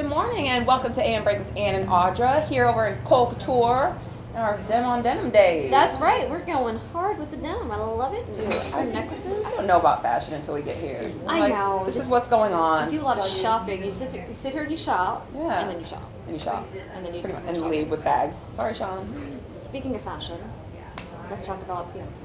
morning and welcome to AM Break with Ann and Audra here over in Cole Couture in our Denim on Denim days. That's right. We're going hard with the denim. I love it. Dude, Our necklaces. I don't know about fashion until we get here. I know. This is what's going on. You do a lot of shopping. You sit here and you shop. Yeah. And then you shop. And you shop. And then you Pretty just much, and shop. leave with bags. Sorry, Sean. Speaking of fashion, let's talk about Beyonce.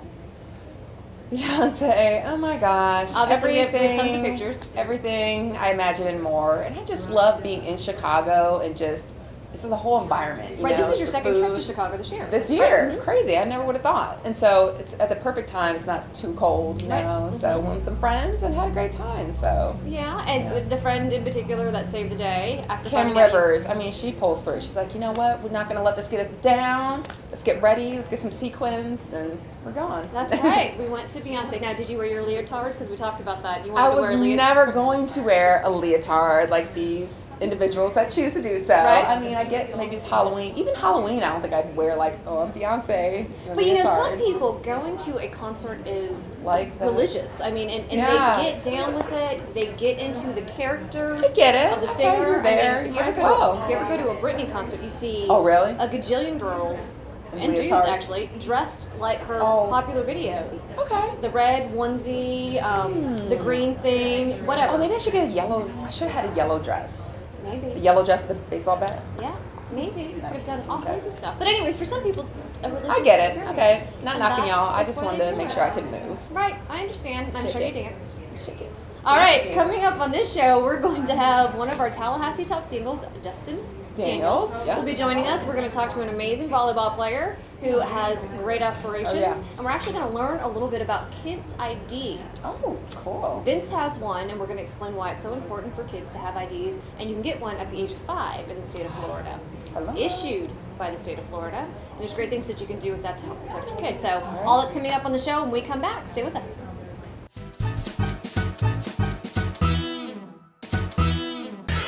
Beyonce, oh my gosh. Obviously, we have tons of pictures. Everything I imagine and more. And I just love being in Chicago and just, this is the whole environment. Right, this is your the second trip food. to Chicago this year. This year. Crazy. I never would have thought. And so it's at the perfect time. It's not too cold, you know. So with some friends and had a great time. So Yeah, and with the friend in particular that saved the day after Kim finding out you- Rivers, I mean, she pulls through. She's like, you know what? We're not going to let this get us down. Let's get ready. Let's get some sequins, and we're going. That's right. We went to Beyonce. Now, did you wear your leotard? Because we talked about that. You wanted I to was wear a leotard. never going to wear a leotard like these individuals that choose to do so. Right. I mean, I get maybe it's Halloween. Even Halloween, I don't think I'd wear like, oh, I'm Beyonce. But you know, some leotard. people going to a concert is Like that. religious. I mean, and Yeah. they get down with it. They get into the character I get it. of the Okay, singer. you're there. I mean, if you Might ever as go well. to, if you ever go to a Britney concert, you see Oh, really? a gajillion girls In and dudes leotards? actually dressed like her Oh. popular videos. Okay. The red onesie, the green thing, whatever. Oh, maybe I should get a yellow. I should have had a yellow dress. The Maybe. yellow dress with the baseball bat. Yeah, maybe. You No. could have done all Okay. kinds of stuff. But anyways, for some people, it's a religious I get it. experience. Okay. Not And knocking that y'all. I is just why wanted they to do make it. sure I could move. Right, I understand. I'm Shake sure you it. danced. Shake it. All right, Yeah. coming up on this show, we're going to have one of our Tallahassee top singles, Dustin Daniels, yeah. will be joining us. We're going to talk to an amazing volleyball player who has great aspirations, Oh, yeah. and we're actually going to learn a little bit about kids' IDs. Oh, cool. Vince has one, and we're going to explain why it's so important for kids to have IDs, and you can get one at the age of 5 in the state of Florida. Hello. Issued by the state of Florida. And there's great things that you can do with that to help protect your kids. So all that's coming up on the show when we come back. Stay with us.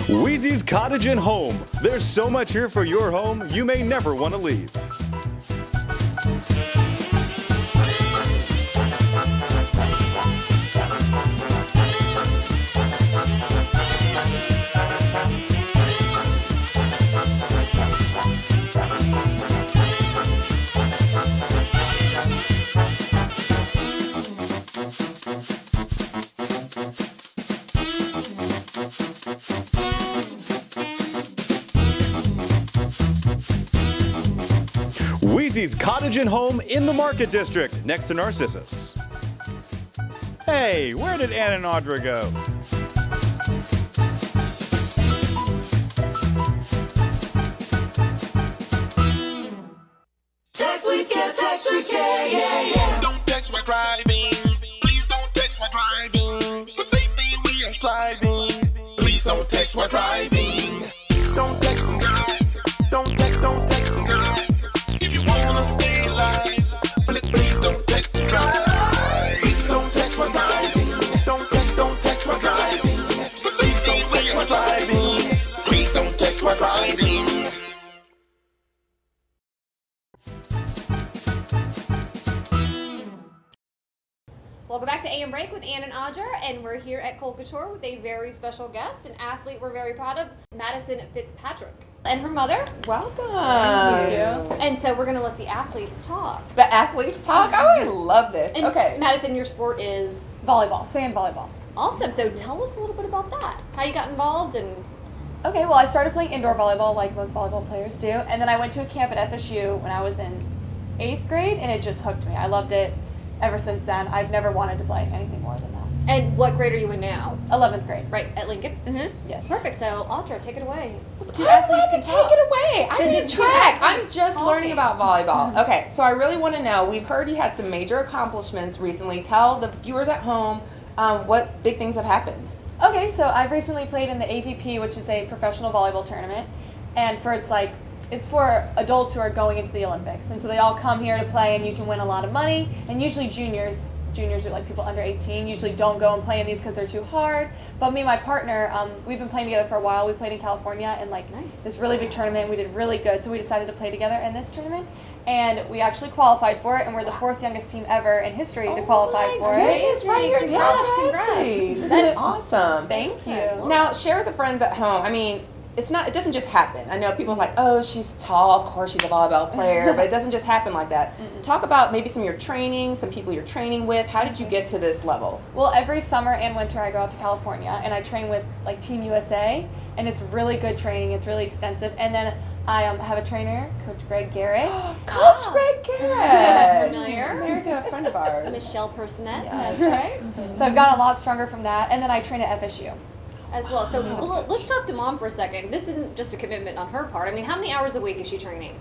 Wheezy's Cottage and Home. There's so much here for your home, you may never want to leave. Wheezy's Cottage and Home in the Market District, next to Narcissus. Hey, where did Ann and Audra go? Text with Care, text with Care, yeah, yeah. Don't text while driving. Please don't text while driving. For safety, we are striving. Please don't text while driving. Don't text and drive. Don't text and drive. If you wanna stay alive, please don't text and drive. Please don't text while driving. Don't text while driving. For safety, we are striving. Please don't text while driving. Welcome back to AM Break with Ann and Audra, and we're here at Cole Couture with a very special guest, an athlete we're very proud of, Madison Fitzpatrick, and her mother. Welcome. And so we're going to let the athletes talk. The athletes talk. Oh, I love this. And Okay. Madison, your sport is Volleyball, sand volleyball. awesome. So tell us a little bit about that. How you got involved and Okay, well, I started playing indoor volleyball like most volleyball players do, and then I went to a camp at FSU when I was in 8th grade, and it just hooked me. I loved it ever since then. I've never wanted to play anything more than that. and what grade are you in now? 11th grade. Right at Lincoln. Mm-hmm. Yes. Perfect. So Audra, take it away. Why do I have to take it away? I 'Cause need it's two track. I'm athletes just learning talking. about volleyball. Okay, so I really want to know. We've heard you had some major accomplishments recently. Tell the viewers at home what big things have happened. Okay, so I've recently played in the AVP, which is a professional volleyball tournament, and it's for adults who are going into the Olympics, and so they all come here to play, and you can win a lot of money. And usually juniors are like people under 18. Usually don't go and play in these because they're too hard. But me and my partner, we've been playing together for a while. We played in California in like this really big tournament. We did really good, so we decided to play together in this tournament, and we actually qualified for it. And we're the 4th youngest team ever in history to qualify for it. Goodness, right here in Yeah, Tallahassee. congrats. This is awesome. Thank you. Now, share with the friends at home. I mean, it doesn't just happen. I know people are like, oh, she's tall, of course she's a volleyball player, but it doesn't just happen like that. Talk about maybe some of your training, some people you're training with. How did you get to this level? Well, every summer and winter I go out to California and I train with like Team USA, and it's really good training. It's really extensive. And then I have a trainer, Coach Greg Garrett. Coach Greg Garrett. That's familiar. Married to a friend of ours. Michelle Personette. Yes. That's right. So I've gotten a lot stronger from that. And then I train at FSU. As well. So let's talk to Mom for a second. This isn't just a commitment on her part. I mean, how many hours a week is she training?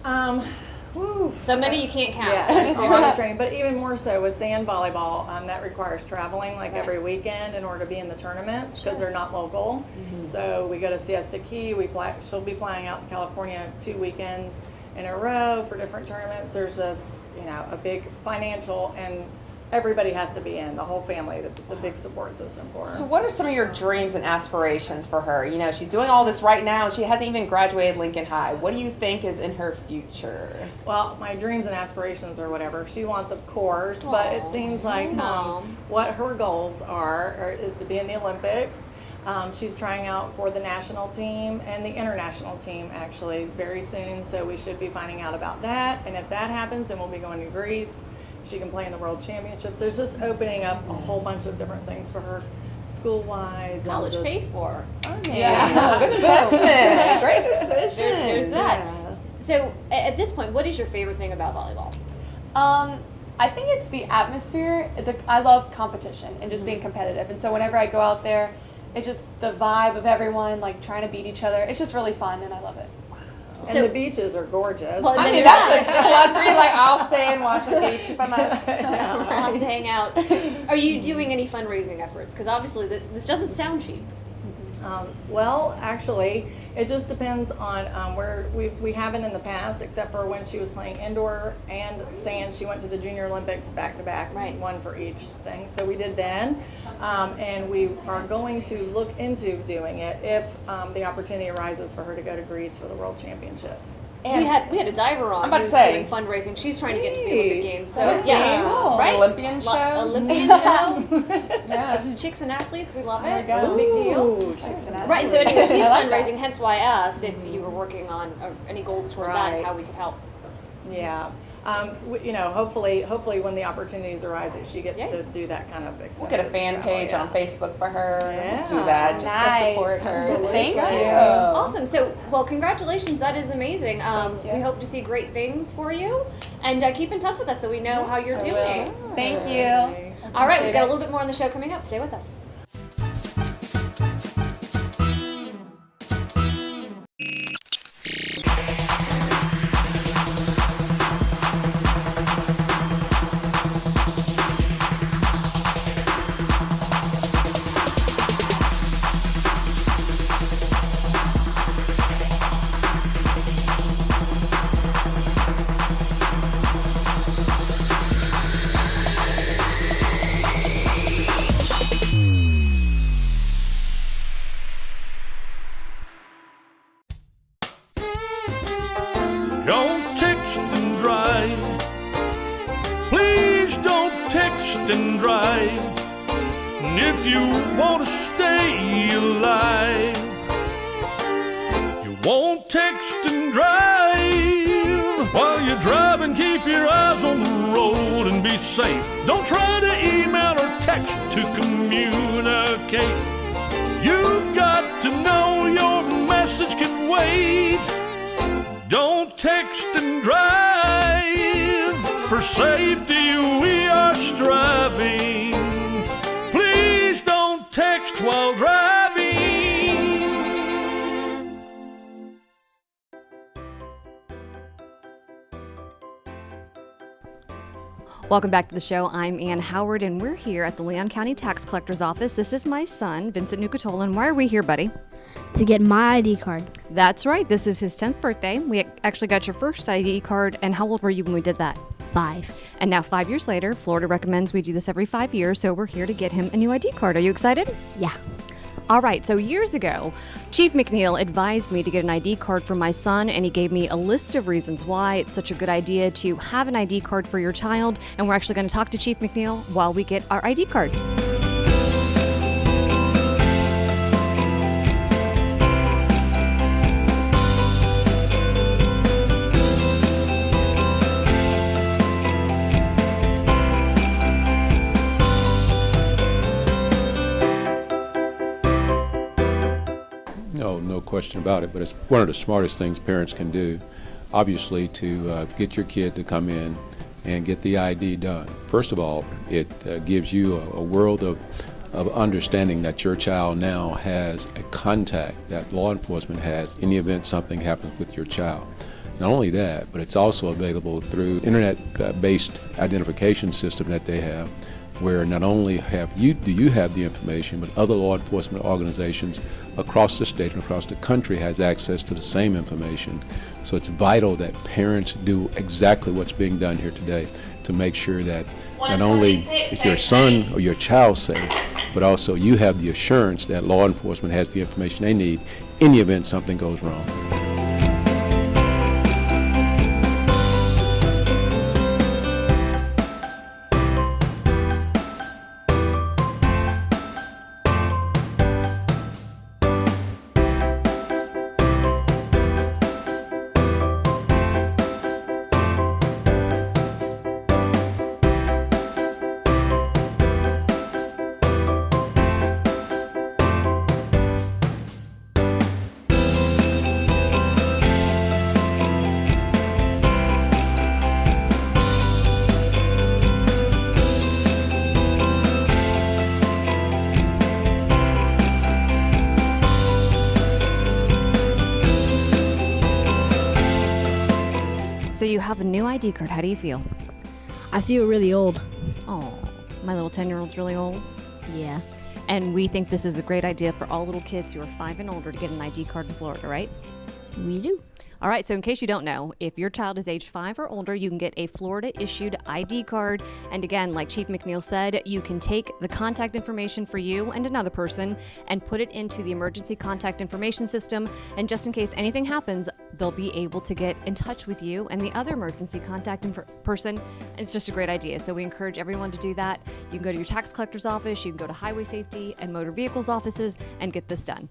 So many you can't count. Yeah, it's a lot of training, but even more so with sand volleyball, that requires traveling like every weekend in order to be in the tournaments because they're not local. So we go to Siesta Key. She'll be flying out in California 2 weekends in a row for different tournaments. There's just a big financial, and everybody has to be in, the whole family. It's a big support system for her. So what are some of your dreams and aspirations for her? She's doing all this right now. She hasn't even graduated Lincoln High. What do you think is in her future? Well, my dreams and aspirations or whatever she wants, of course, but it seems like what her goals is to be in the Olympics. She's trying out for the national team and the international team actually very soon, so we should be finding out about that. And if that happens, then we'll be going to Greece. She can play in the World Championships. There's just opening up a whole bunch of different things for her, school-wise. College pays for her. Yeah, good investment. Great decision. There's that. Yeah. So at this point, what is your favorite thing about volleyball? I think it's the atmosphere. I love competition and just being competitive. And so whenever I go out there, it's just the vibe of everyone like trying to beat each other. It's just really fun, and I love it. And the beaches are gorgeous. Well, I mean, that's a plus. Really, like, I'll stay and watch the beach if I must. I'll have to hang out. Are you doing any fundraising efforts? Because obviously this doesn't sound cheap. Well, actually, it just depends on where we haven't in the past, except for when she was playing indoor and sand. She went to the Junior Olympics back to back, one for each thing. So we did then, and we are going to look into doing it if the opportunity arises for her to go to Greece for the World Championships. And we had a diver on I'm about who's to say. doing fundraising. She's trying to get to the Olympic Games. So That's yeah, cool. right? Olympian show. Olympian show. Yes. Chicks and athletes, we love There it. we go. It's a big deal. Ooh, Right. So anyway, she's I like that. fundraising. Hence why I asked if you were working on any goals toward that and Right. how we could help. Yeah. Hopefully when the opportunities arise that she gets to do that kind of extensive We'll get a fan travel, page yeah. on Facebook for her. Yeah. Do that. Just Nice. to support her. Absolutely. Thank There you. go. Awesome. So, well, congratulations. That is amazing. you. We hope to see great things for you. And keep in touch with us so we know how you're doing. Thank you. All right, we've got a it. little bit more on the show coming up. Stay with us. Don't text and drive. Please don't text and drive. And if you want to stay alive, you won't text and drive. While you're driving, keep your eyes on the road and be safe. Don't try to email or text to communicate. You've got to know your message can wait. Don't text and drive. For safety we are striving. Please don't text while driving. Welcome back to the show. I'm Ann Howard, and we're here at the Leon County Tax Collector's Office. This is my son, Vincent Nucatola. Why are we here, buddy? To get my ID card. That's right. This is his 10th birthday. We actually got your first ID card. And how old were you when we did that? 5. And now 5 years later, Florida recommends we do this every 5 years, so we're here to get him a new ID card. Are you excited? Yeah. All right, so years ago, Chief McNeil advised me to get an ID card for my son, and he gave me a list of reasons why it's such a good idea to have an ID card for your child, and we're actually going to talk to Chief McNeil while we get our ID card. question about it, but it's one of the smartest things parents can do, obviously, to get your kid to come in and get the ID done. First of all, it gives you a world of understanding that your child now has a contact that law enforcement has in the event something happens with your child. Not only that, but it's also available through internet-based identification system that they have, where not only do you have the information, but other law enforcement organizations across the state and across the country has access to the same information. So it's vital that parents do exactly what's being done here today to make sure that not only is your son or your child safe, but also you have the assurance that law enforcement has the information they need in the event something goes wrong. So you have a new ID card. How do you feel? I feel really old. Oh, my little 10-year-old's really old. Yeah. And we think this is a great idea for all little kids who are 5 and older to get an ID card in Florida, right? We do. All right, so in case you don't know, if your child is age 5 or older, you can get a Florida-issued ID card. And again, like Chief McNeil said, you can take the contact information for you and another person and put it into the emergency contact information system. And just in case anything happens, they'll be able to get in touch with you and the other emergency contact person. And it's just a great idea. So we encourage everyone to do that. You can go to your tax collector's office, you can go to highway safety and motor vehicles offices and get this done.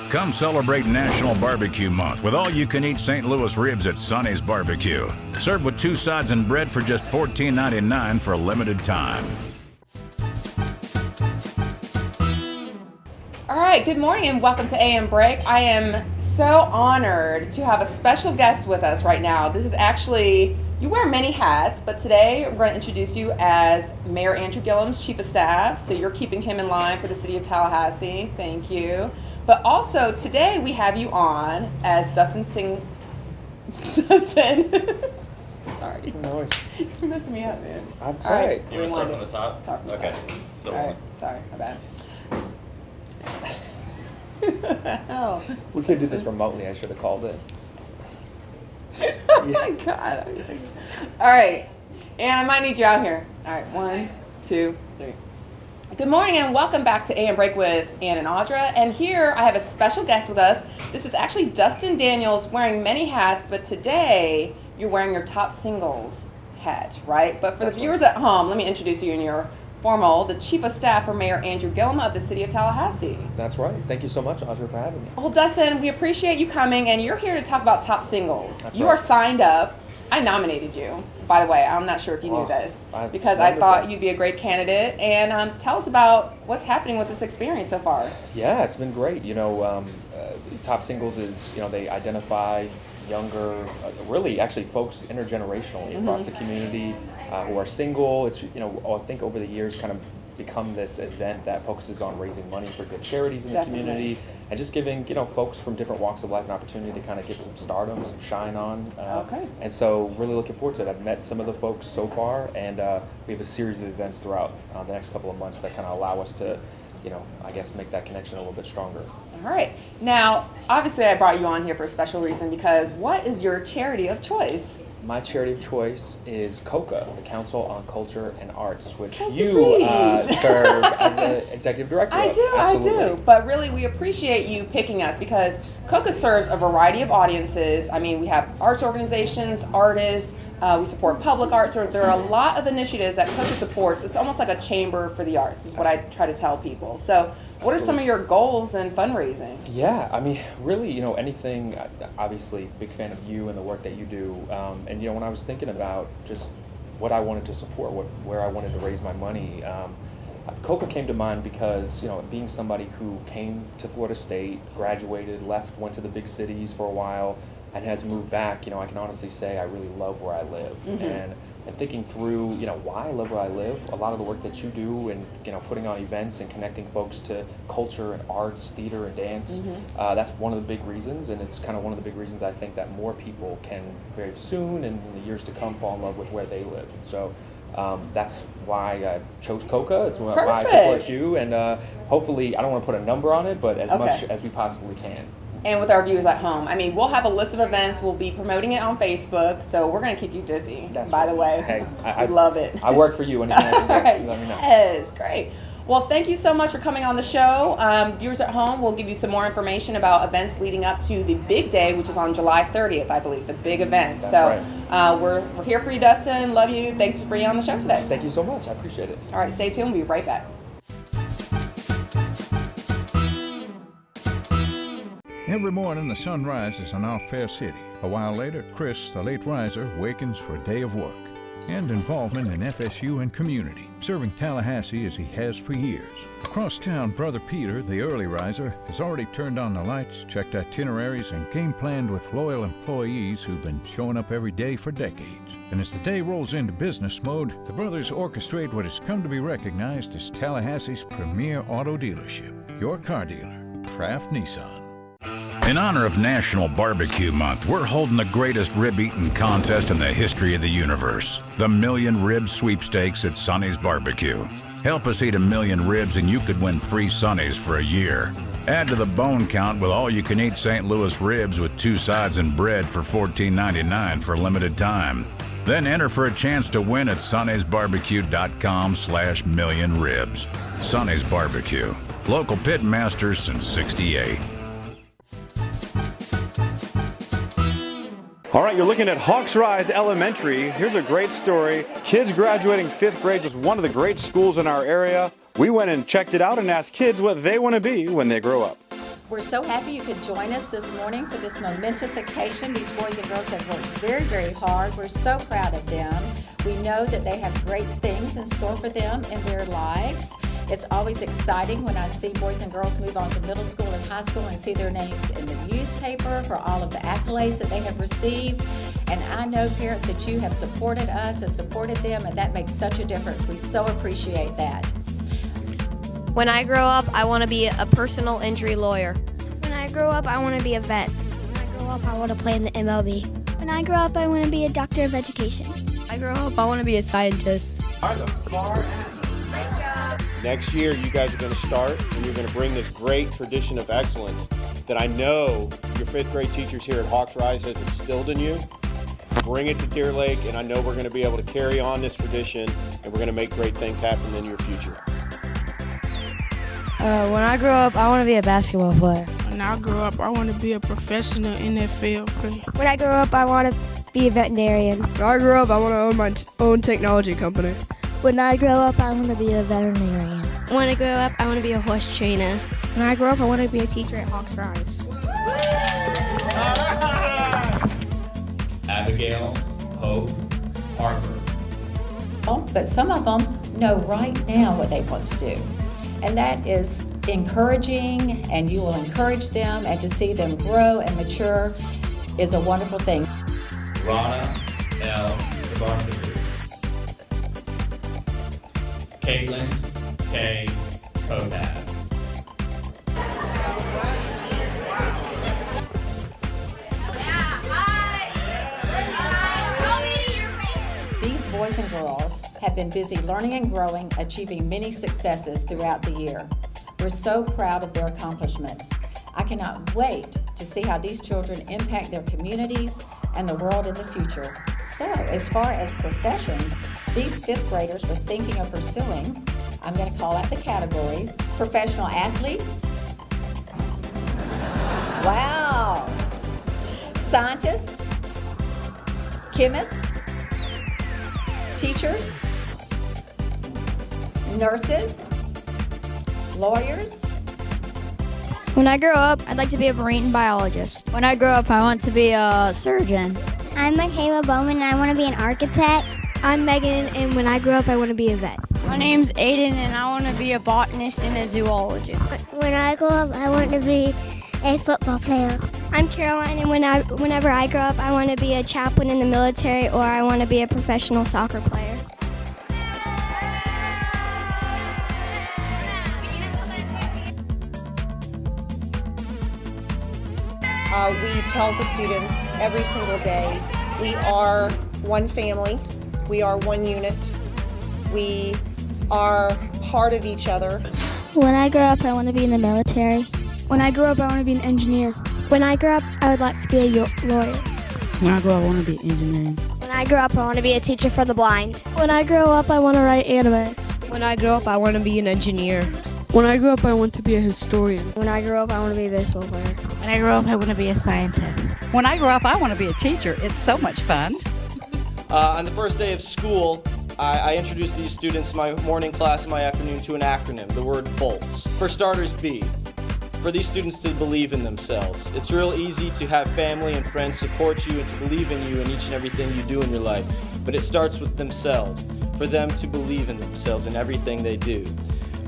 Come celebrate National Barbecue Month with all-you-can-eat St. Louis ribs at Sonny's Barbecue. Served with 2 sides and bread for just $14.99 for a limited time. All right, good morning and welcome to AM Break. I am so honored to have a special guest with us right now. This is actually, you wear many hats, but today we're going to introduce you as Mayor Andrew Gillum's Chief of Staff. So you're keeping him in line for the City of Tallahassee. Thank you. But also today we have you on as Dustin. Sorry. No, You're messing me up, man. I'm All sorry. right, You want to start rewind from it. the top? Start from the Okay. top. All right, sorry, my bad. Oh. We could do this remotely. I should have called it. Oh my God. All right, and I might need you out here. All right, 1, 2, 3. Good morning and welcome back to AM Break with Ann and Audra. And here I have a special guest with us. This is actually Dustin Daniels wearing many hats, but today you're wearing your top singles hat, right? But for the viewers at home, let me introduce you in your formal, the Chief of Staff for Mayor Andrew Gillum of the City of Tallahassee. That's right. Thank you so much, Audra, for having me. Well, Dustin, we appreciate you coming, and you're here to talk about top singles. That's you right. are signed up. I nominated you, by the way. I'm not sure if you knew this, because I wonderful. thought you'd be a great candidate. And tell us about what's happening with this experience so far. Yeah, it's been great. You know, Top Singles is, you know, they identify younger, really actually folks intergenerationally across the community who are single. It's, you know, I think over the years kind of become this event that focuses on raising money for good charities in the community and just giving, you know, folks from different walks of life an opportunity to kind of get some stardom, some shine on. And so really looking forward to it. I've met some of the folks so far, and we have a series of events throughout the next couple of months that kind of allow us to, you know, I guess make that connection a little bit stronger. All right. Now, obviously I brought you on here for a special reason, because what is your charity of choice? my charity of choice is COCA, the Council on Culture and Arts, which Kelsey, you please. serve as the executive director I of. do, Absolutely. I do. But really, we appreciate you picking us because COCA serves a variety of audiences. I mean, we have arts organizations, artists, we support public arts. So there are a lot of initiatives that COCA supports. It's almost like a chamber for the arts, is what I try to tell people. So what are some of your goals in fundraising? Yeah, I mean, really, you know, anything, obviously, big fan of you and the work that you do. And, you know, when I was thinking about just what I wanted to support, where I wanted to raise my money, COCA came to mind because, you know, being somebody who came to Florida State, graduated, left, went to the big cities for a while, and has moved back, you know, I can honestly say I really love where I live. Mm-hmm. And thinking through, you know, why I live where I live, a lot of the work that you do and, you know, putting on events and connecting folks to culture and arts, theater and dance, that's one of the big reasons, and it's kind of one of the big reasons I think that more people can very soon and in the years to come fall in love with where they live. And so that's why I chose COCA. It's why I support you, and hopefully, I don't want to put a number on it, but as much as we possibly can. And with our viewers at home, I mean, we'll have a list of events. We'll be promoting it on Facebook, so we're going to keep you busy. By the way, hey, I love it. I work for you, and let me know. Yes, great. Well, thank you so much for coming on the show. Viewers at home, we'll give you some more information about events leading up to the big day, which is on July 30th, I believe, the big event. That's right. We're here for you, Dustin. Love you. Thanks for being on the show today. Thank you so much. I appreciate it. All right, stay tuned. We'll be right back. Every morning the sun rises in our fair city. A while later, Chris, the late riser, wakens for a day of work and involvement in FSU and community, serving Tallahassee as he has for years. Across town, Brother Peter, the early riser, has already turned on the lights, checked itineraries, and game planned with loyal employees who've been showing up every day for decades. And as the day rolls into business mode, the brothers orchestrate what has come to be recognized as Tallahassee's premier auto dealership, your car dealer, Kraft Nissan. In honor of National Barbecue Month, we're holding the greatest rib-eating contest in the history of the universe, the Million Rib Sweepstakes at Sonny's Barbecue. Help us eat 1 million ribs and you could win free Sonny's for a year. Add to the bone count with all-you-can-eat St. Louis ribs with 2 sides and bread for $14.99 for a limited time. Then enter for a chance to win at Sonny'sBarbecue.com/millionribs. Sonny's Barbecue, local pit masters since '68. All right, you're looking at Hawks Rise Elementary. Here's a great story. Kids graduating 5th grade, just one of the great schools in our area. We went and checked it out and asked kids what they want to be when they grow up. We're so happy you could join us this morning for this momentous occasion. These boys and girls have worked very, very hard. We're so proud of them. We know that they have great things in store for them in their lives. It's always exciting when I see boys and girls move on to middle school and high school and see their names in the newspaper for all of the accolades that they have received. And I know, parents, that you have supported us and supported them, and that makes such a difference. We so appreciate that. When I grow up, I want to be a personal injury lawyer. When I grow up, I want to be a vet. When I grow up, I want to play in the MLB. When I grow up, I want to be a doctor of education. When I grow up, I want to be a scientist. Next year, you guys are going to start, and you're going to bring this great tradition of excellence that I know your 5th grade teachers here at Hawks Rise has instilled in you. Bring it to Deer Lake, and I know we're going to be able to carry on this tradition, and we're going to make great things happen in your future. When I grow up, I want to be a basketball player. When I grow up, I want to be a professional NFL player. When I grow up, I want to be a veterinarian. When I grow up, I want to own my own technology company. When I grow up, I want to be a veterinarian. When I grow up, I want to be a horse trainer. When I grow up, I want to be a teacher at Hawks Rise. Abigail Hope Harper. But some of them know right now what they want to do. And that is encouraging, and you will encourage them, and to see them grow and mature is a wonderful thing. Rana L. Bartholomew. Caitlin K. Kodak. These boys and girls have been busy learning and growing, achieving many successes throughout the year. We're so proud of their accomplishments. I cannot wait to see how these children impact their communities and the world in the future. So, as far as professions, these fifth graders were thinking of pursuing, I'm going to call out the categories: professional athletes. Wow. Scientists, chemists, teachers, nurses, lawyers. When I grow up, I'd like to be a marine biologist. When I grow up, I want to be a surgeon. I'm Michaela Bowman and I want to be an architect. I'm Megan and when I grow up, I want to be a vet. My name's Aiden and I want to be a botanist and a zoologist. When I grow up, I want to be a football player. I'm Caroline and whenever I grow up, I want to be a chaplain in the military or I want to be a professional soccer player. We tell the students every single day, we are one family, we are one unit, we are part of each other. When I grow up, I want to be in the military. When I grow up, I want to be an engineer. When I grow up, I would like to be a lawyer. When I grow up, I want to be engineering. When I grow up, I want to be a teacher for the blind. When I grow up, I want to write anime. When I grow up, I want to be an engineer. When I grow up, I want to be a historian. When I grow up, I want to be a baseball player. When I grow up, I want to be a scientist. When I grow up, I want to be a teacher. It's so much fun. On the first day of school, I introduced these students, my morning class and my afternoon, to an acronym, the word BOLTS. For starters, B, for these students to believe in themselves. It's real easy to have family and friends support you and to believe in you in each and everything you do in your life, but it starts with themselves, for them to believe in themselves in everything they do.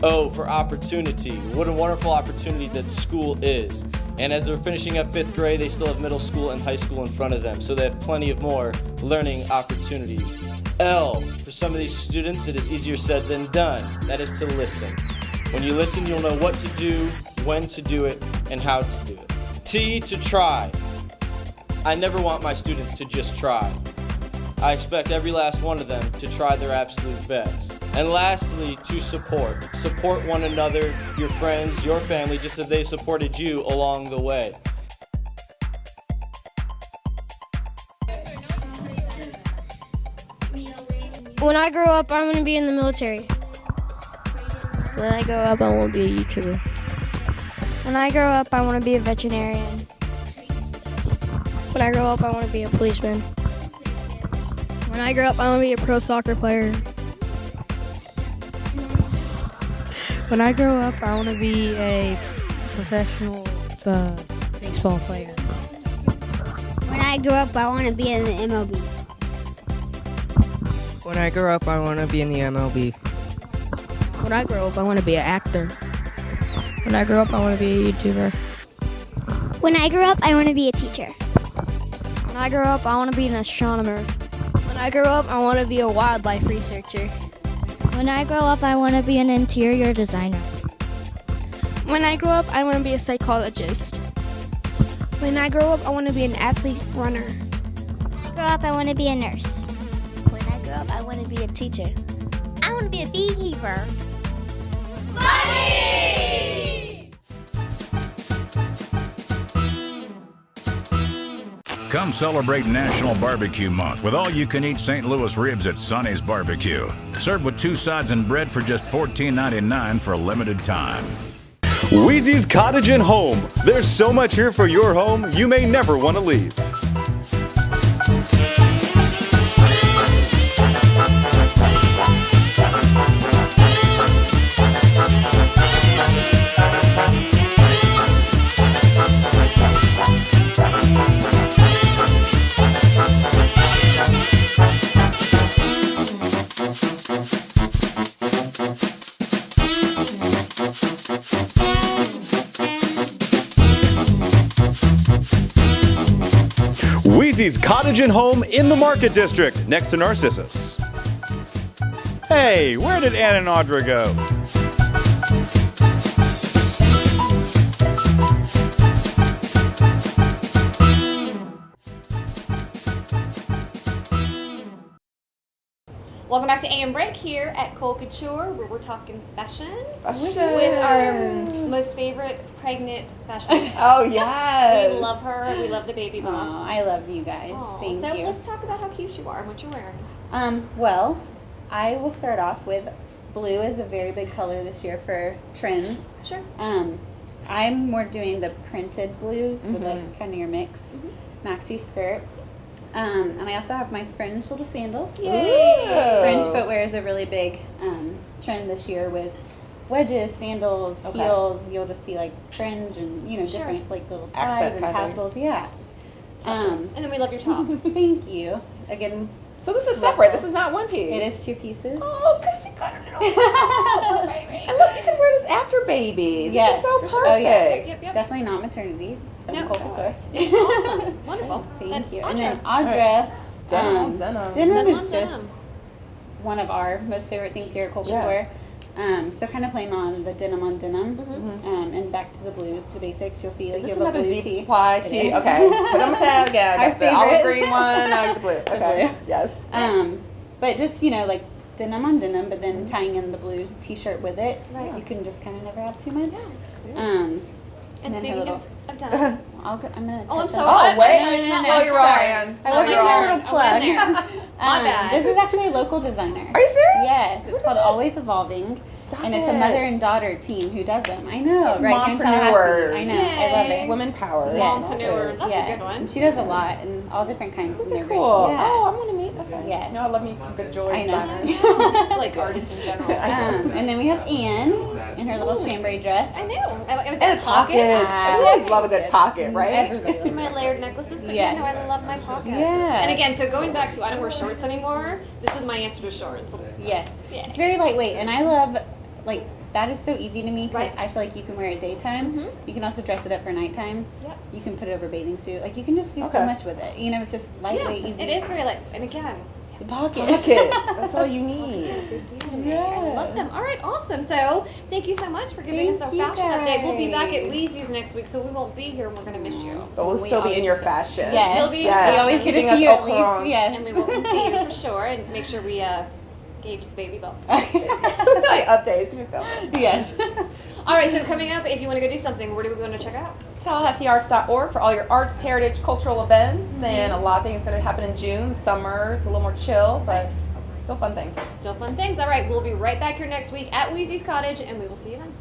O, for opportunity. What a wonderful opportunity that school is. And as they're finishing up 5th grade, they still have middle school and high school in front of them, so they have plenty of more learning opportunities. L, for some of these students, it is easier said than done. That is to listen. When you listen, you'll know what to do, when to do it, and how to do it. T, to try. I never want my students to just try. I expect every last one of them to try their absolute best. And lastly, to support. Support one another, your friends, your family, just as they supported you along the way. When I grow up, I want to be in the military. When I grow up, I want to be a YouTuber. When I grow up, I want to be a veterinarian. When I grow up, I want to be a policeman. When I grow up, I want to be a pro soccer player. When I grow up, I want to be a professional baseball player. When I grow up, I want to be in the MLB. When I grow up, I want to be in the MLB. When I grow up, I want to be an actor. When I grow up, I want to be a YouTuber. When I grow up, I want to be a teacher. When I grow up, I want to be an astronomer. When I grow up, I want to be a wildlife researcher. When I grow up, I want to be an interior designer. When I grow up, I want to be a psychologist. When I grow up, I want to be an athlete runner. When I grow up, I want to be a nurse. When I grow up, I want to be a teacher. I want to be a beekeeper. Come celebrate National Barbecue Month with all-you-can-eat St. Louis ribs at Sonny's Barbecue. Served with 2 sides and bread for just $14.99 for a limited time. Wheezy's Cottage and Home. There's so much here for your home, you may never want to leave. Wheezy's Cottage and Home in the Market District, next to Narcissus. Hey, where did Ann and Audra go? Welcome back to AM Break here at Cole Couture, where we're talking fashion Fashion. with our most favorite pregnant fashionista. Oh, yes. We love her. We love the baby bump. Oh, I love you guys. Aw, Thank so you. let's talk about how cute you are and what you're wearing. Well, I will start off with blue is a very big color this year for trends. Sure. I'm more doing the printed blues with Mhm. like kind of your mix maxi skirt. And I also have my fringe little sandals. Yay! Fringe footwear is a really big trend this year with wedges, sandals, Okay. heels. You'll just see like fringe and Sure. different like little Accent ties and kind of. tassels. Yeah. And then we love your top. Thank you. Again. So this is separate. This is not one piece. It is 2 pieces. Oh, because you got it all. And look, you can wear this after baby. This Yes, is so for perfect. sure. Oh, yeah. Yep. Definitely not maternity. It's from No. Cole Couture. It's awesome. Wonderful. Thank you. Audra. And then Audra. Denim. Denim Denim is on just denim. one of our most favorite things here at Cole Yeah. Couture. So kind of playing on the denim on denim, Mm-hmm. and back to the blues, the basics. You'll see like Is you this have a another blue Z tee. Supply It tee? is. Okay. Put on the tab again. I Our got the olive favorite. green one. Now I got the blue. Okay. blue. Yes. But just like denim on denim, but then tying in the blue T-shirt with it. Right. You can just kind of never have too much. And then her speaking little. of denim. I'm gonna. Oh, I'm touch sorry. on- Oh, wait. sorry, it's not Oh, my you're sorry. right. I wasn't Sorry. a little plug. My bad. This is actually a local designer. Are you serious? Yes, Who it's did called this? Always Evolving. Stop And it's it. a mother and daughter team who does them. I know, It's right here in Tallahassee. mompreneurs. I know, I love Yay. it. Women power. Yes. Mompreneurs. That's yeah. a good one. And she does a lot and all different kinds of Really they're cool. great. Yeah. Oh, I want to meet. Okay. Yes. No, I love me some good jewelry I know. designers. Just like artists in general. And then we have Anne in her little chambray dress. I know. I like And the pockets. I always love a good pocket, right? Everybody loves my layered necklaces, but Yes. you know I love my pockets. Yeah. And again, so going back to I don't wear shorts anymore, this is my answer to shorts. Yes. Yeah. It's very lightweight, and I love, like, that is so easy to me because Right. I feel like you can wear it daytime. Mhm. You can also dress it up for nighttime. Yep. You can put it over a bathing suit. Like, you can just do so Okay. much with it. It's just Yeah, lightweight, easy. it is very light. And again, The pockets. Pockets. That's all you need. big deal to me. I love them. All right, awesome. So thank you so much for giving us Thank a you fashion update. We'll be back at guys. Wheezy's next week, so we won't be here and we're going to miss you. But we'll still be in your fashion. Yes. Still be in Yes. your We always get Giving to us see you at least. operons. Yes. And we will see you for sure and make sure we gauge the baby bump. Like updates. We film it. Yes. All right, so coming up, if you want to go do something, where do we want to check out? TallahasseeArts.org for all your arts, heritage, cultural events, and a lot of things going to happen in June. Summer, it's a little more chill, but still fun things. Still fun things. All right, we'll be right back here next week at Wheezy's Cottage, and we will see you then.